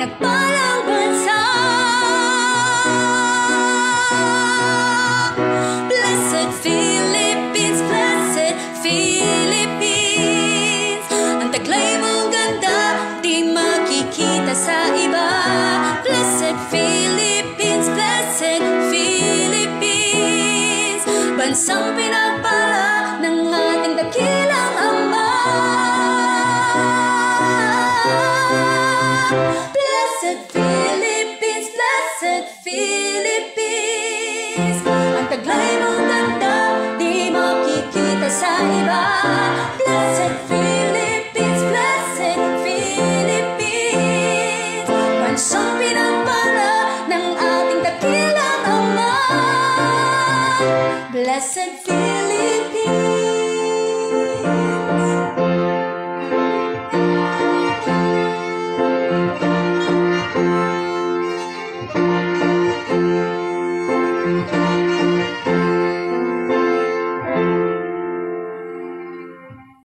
pinagpalang bansa. Blessed Philippines, blessed Philippines. Ang taglay mong ganda, di makikita sa iba. Blessed Philippines, blessed Philippines. Bansang pinagpala ng ating dakilang Ama. Blessed Philippines, blessed Philippines. Ang taglay mong ganda, di makikita sa iba. Blessed Philippines, blessed Philippines. Bansang pinagpala ng ating dakilang Ama. Blessed Philippines.